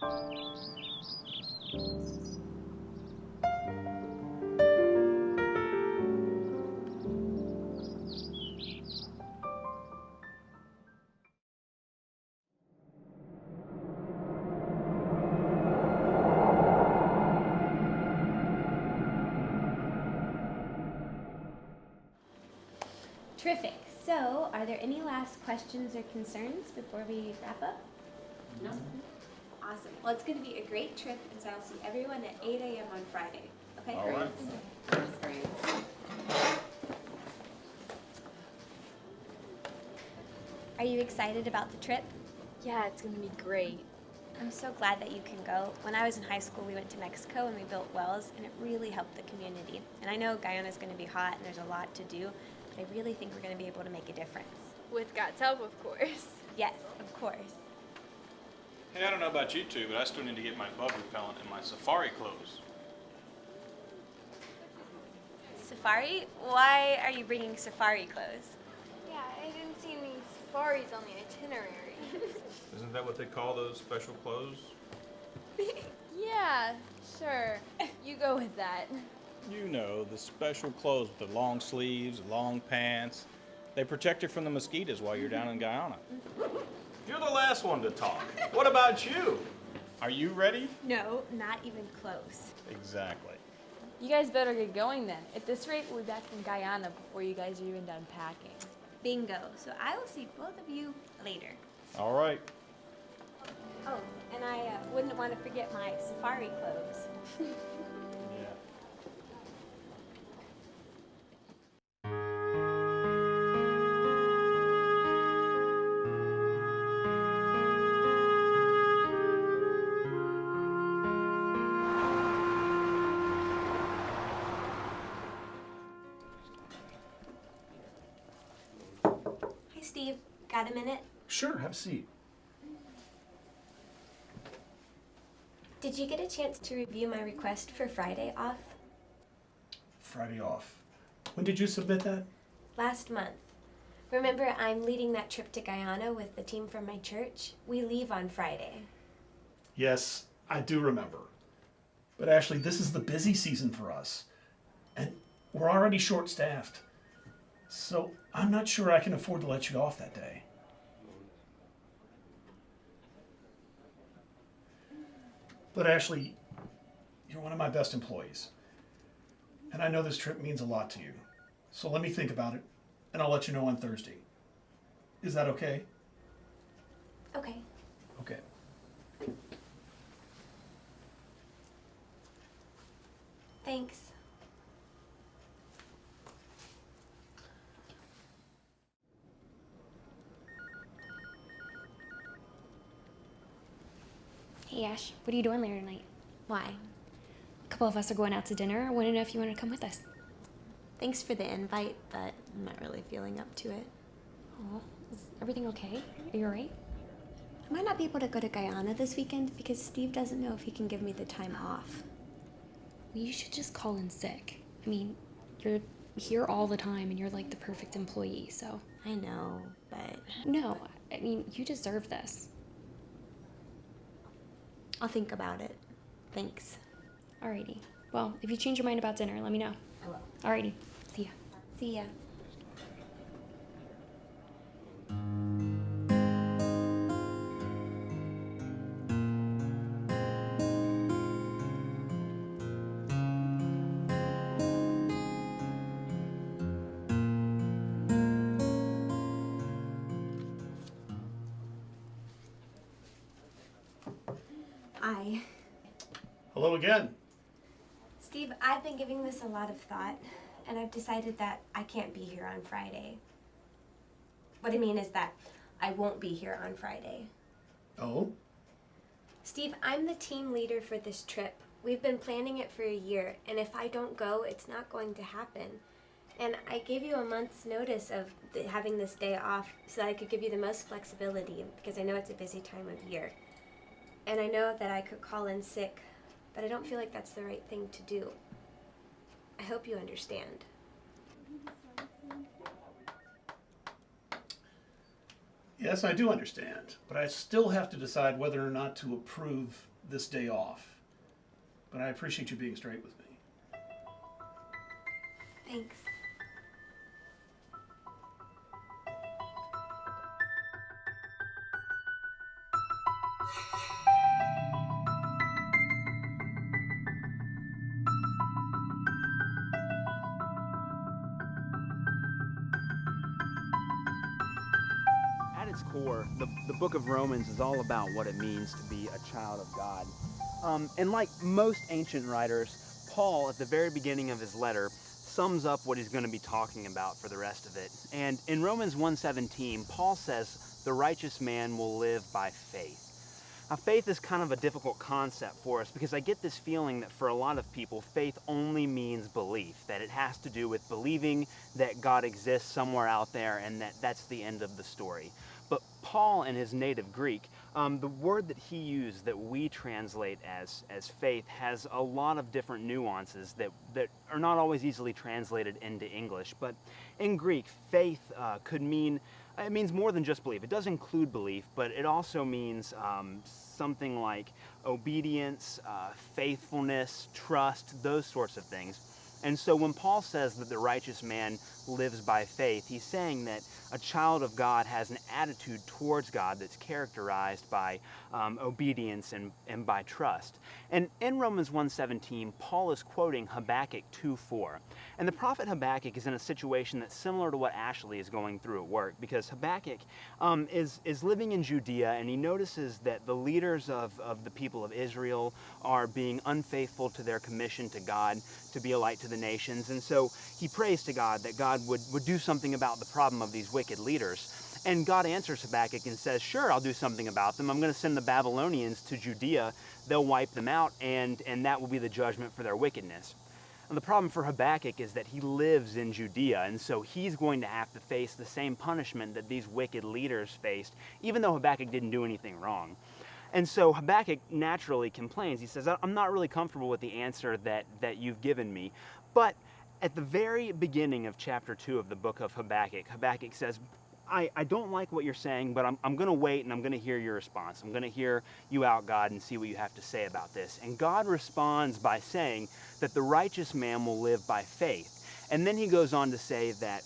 Terrific. So, are there any last questions or concerns before we wrap up? No. Awesome. Well, it's going to be a great trip, and so I'll see everyone at 8 a.m. on Friday. Okay? All right. That's great. Are you excited about the trip? Yeah, it's gonna be great. I'm so glad that you can go. When I was in high school, we went to Mexico and we built wells, and it really helped the community. And I know Guyana's going to be hot and there's a lot to do, but I really think we're going to be able to make a difference. With God's help, of course. Yes, of course. Hey, I don't know about you two, but I still need to get my bug repellent and my safari clothes. Safari? Why are you bringing safari clothes? Yeah, I didn't see any safaris on the itinerary. Isn't that what they call those special clothes? Yeah, sure. You go with that. You know, the special clothes with the long sleeves, long pants. They protect you from the mosquitoes while you're down in Guyana. You're the last one to talk. What about you? Are you ready? No, not even close. Exactly. You guys better get going then. At this rate, we'll be back in Guyana before you guys are even done packing. Bingo. So I will see both of you later. All right. Oh, and I wouldn't want to forget my safari clothes. Yeah. Hi, Steve. Got a minute? Sure, have a seat. Did you get a chance to review my request for Friday off? Friday off. When did you submit that? Last month. Remember, I'm leading that trip to Guyana with the team from my church. We leave on Friday. Yes, I do remember. But Ashley, this is the busy season for us. And we're already short-staffed. So I'm not sure I can afford to let you off that day. But Ashley, you're one of my best employees. And I know this trip means a lot to you. So let me think about it, and I'll let you know on Thursday. Is that okay? Okay. Okay. Thanks. Hey Ash, what are you doing later tonight? Why? A couple of us are going out to dinner. I want to know if you want to come with us. Thanks for the invite, but I'm not really feeling up to it. Oh, is everything okay? Are you alright? I might not be able to go to Guyana this weekend because Steve doesn't know if he can give me the time off. Well, you should just call in sick. I mean, you're here all the time and you're like the perfect employee, so. I know, but No, I mean, you deserve this. I'll think about it. Thanks. Alrighty. Well, if you change your mind about dinner, let me know. I will. Alrighty. See ya. See ya. Hello again. Steve, I've been giving this a lot of thought, and I've decided that I can't be here on Friday. What I mean is that I won't be here on Friday. Oh? Steve, I'm the team leader for this trip. We've been planning it for a year, and if I don't go, it's not going to happen. And I gave you a month's notice of having this day off so that I could give you the most flexibility, because I know it's a busy time of year. And I know that I could call in sick, but I don't feel like that's the right thing to do. I hope you understand. Yes, I do understand, but I still have to decide whether or not to approve this day off. But I appreciate you being straight with me. Thanks. At its core, the book of Romans is all about what it means to be a child of God. And like most ancient writers, Paul, at the very beginning of his letter, sums up what he's going to be talking about for the rest of it. And in Romans 1:17, Paul says, the righteous man will live by faith. Now, faith is kind of a difficult concept for us because I get this feeling that for a lot of people, faith only means belief, that it has to do with believing that God exists somewhere out there and that that's the end of the story. But Paul, in his native Greek, the word that he used that we translate as faith has a lot of different nuances that are not always easily translated into English. But in Greek, faith could mean, it means more than just belief. It does include belief, but it also means something like obedience, faithfulness, trust, those sorts of things. And so when Paul says that the righteous man lives by faith, he's saying that a child of God has an attitude towards God that's characterized by obedience and by trust. And in Romans 1:17, Paul is quoting Habakkuk 2:4. And the prophet Habakkuk is in a situation that's similar to what Ashley is going through at work, because Habakkuk is living in Judea, and he notices that the leaders of the people of Israel are being unfaithful to their commission to God to be a light to the nations. And so he prays to God that God would do something about the problem of these wicked leaders. And God answers Habakkuk and says, sure, I'll do something about them. I'm going to send the Babylonians to Judea. They'll wipe them out, and that will be the judgment for their wickedness. And the problem for Habakkuk is that he lives in Judea, and so he's going to have to face the same punishment that these wicked leaders faced, even though Habakkuk didn't do anything wrong. And so Habakkuk naturally complains. He says, I'm not really comfortable with the answer that you've given me. But at the very beginning of chapter 2 of the book of Habakkuk, Habakkuk says, I don't like what you're saying, but I'm going to wait and I'm going to hear your response. I'm going to hear you out, God, and see what you have to say about this. And God responds by saying that the righteous man will live by faith. And then he goes on to say that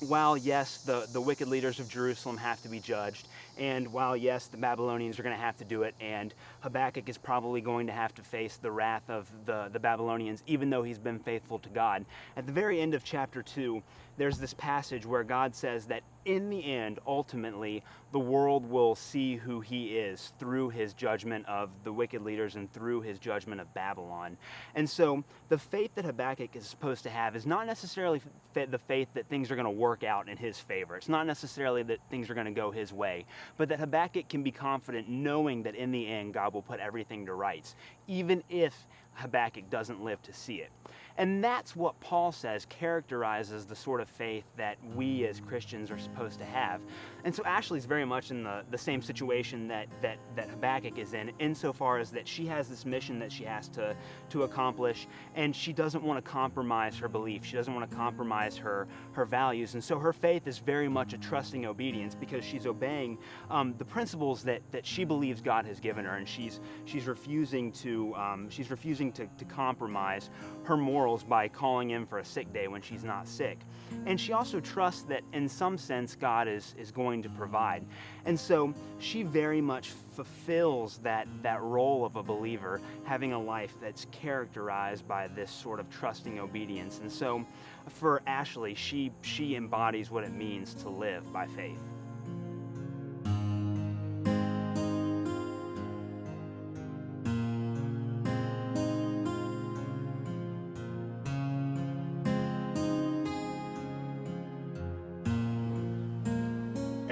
while, yes, the wicked leaders of Jerusalem have to be judged, and while, yes, the Babylonians are going to have to do it, and Habakkuk is probably going to have to face the wrath of the Babylonians, even though he's been faithful to God, at the very end of chapter 2, there's this passage where God says that in the end, ultimately, the world will see who he is through his judgment of the wicked leaders and through his judgment of Babylon. And so the faith that Habakkuk is supposed to have is not necessarily the faith that things are going to work out in his favor. It's not necessarily that things are going to go his way, but that Habakkuk can be confident knowing that in the end, God will put everything to rights, even if Habakkuk doesn't live to see it. And that's what Paul says characterizes the sort of faith that we as Christians are supposed to have. And so Ashley's very much in the same situation that Habakkuk is in, insofar as that she has this mission that she has to accomplish, and she doesn't want to compromise her belief. She doesn't want to compromise her values. And so her faith is very much a trusting obedience, because she's obeying the principles that she believes God has given her, and she's refusing to compromise her morals by calling in for a sick day when she's not sick. And she also trusts that in some sense God is going to provide. And so she very much fulfills that role of a believer, having a life that's characterized by this sort of trusting obedience. And so for Ashley, she embodies what it means to live by faith.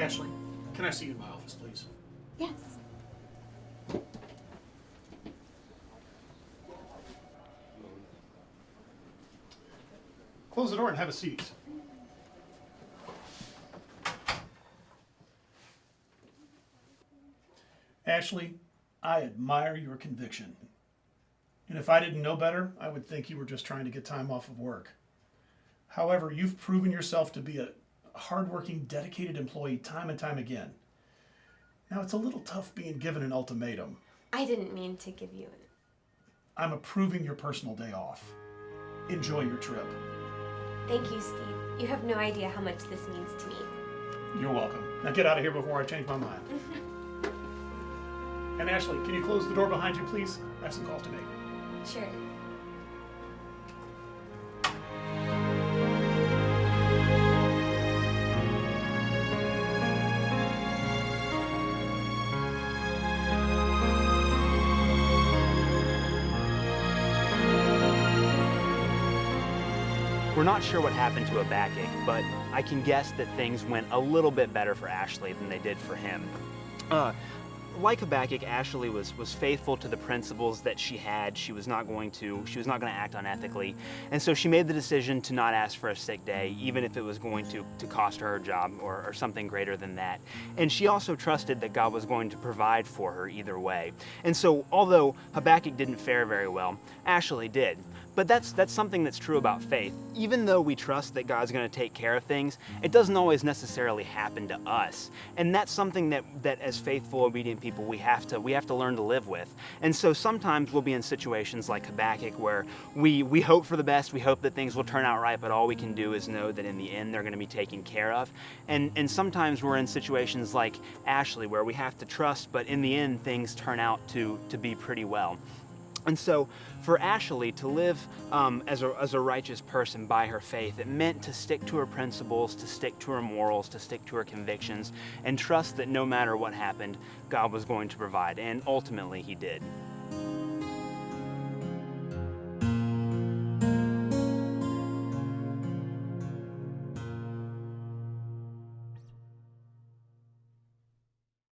Ashley, can I see you in my office, please? Yes. Close the door and have a seat. Ashley, I admire your conviction. And if I didn't know better, I would think you were just trying to get time off of work. However, you've proven yourself to be a hardworking, dedicated employee time and time again. Now, it's a little tough being given an ultimatum. I didn't mean to give you an... I'm approving your personal day off. Enjoy your trip. Thank you, Steve. You have no idea how much this means to me. You're welcome. Now get out of here before I change my mind. And Ashley, can you close the door behind you, please? I have some calls to make. Sure. We're not sure what happened to Habakkuk, but I can guess that things went a little bit better for Ashley than they did for him. Like Habakkuk, Ashley was faithful to the principles that she had. She was not going to act unethically. And so she made the decision to not ask for a sick day, even if it was going to cost her her job or something greater than that. And she also trusted that God was going to provide for her either way. And so although Habakkuk didn't fare very well, Ashley did. But that's something that's true about faith. Even though we trust that God's going to take care of things, it doesn't always necessarily happen to us. And that's something that as faithful, obedient people we have to learn to live with. And so sometimes we'll be in situations like Habakkuk where we hope for the best, we hope that things will turn out right, but all we can do is know that in the end they're going to be taken care of. And sometimes we're in situations like Ashley where we have to trust, but in the end things turn out to be pretty well. And so for Ashley to live as a righteous person by her faith, it meant to stick to her principles, to stick to her morals, to stick to her convictions, and trust that no matter what happened, God was going to provide. And ultimately, he did.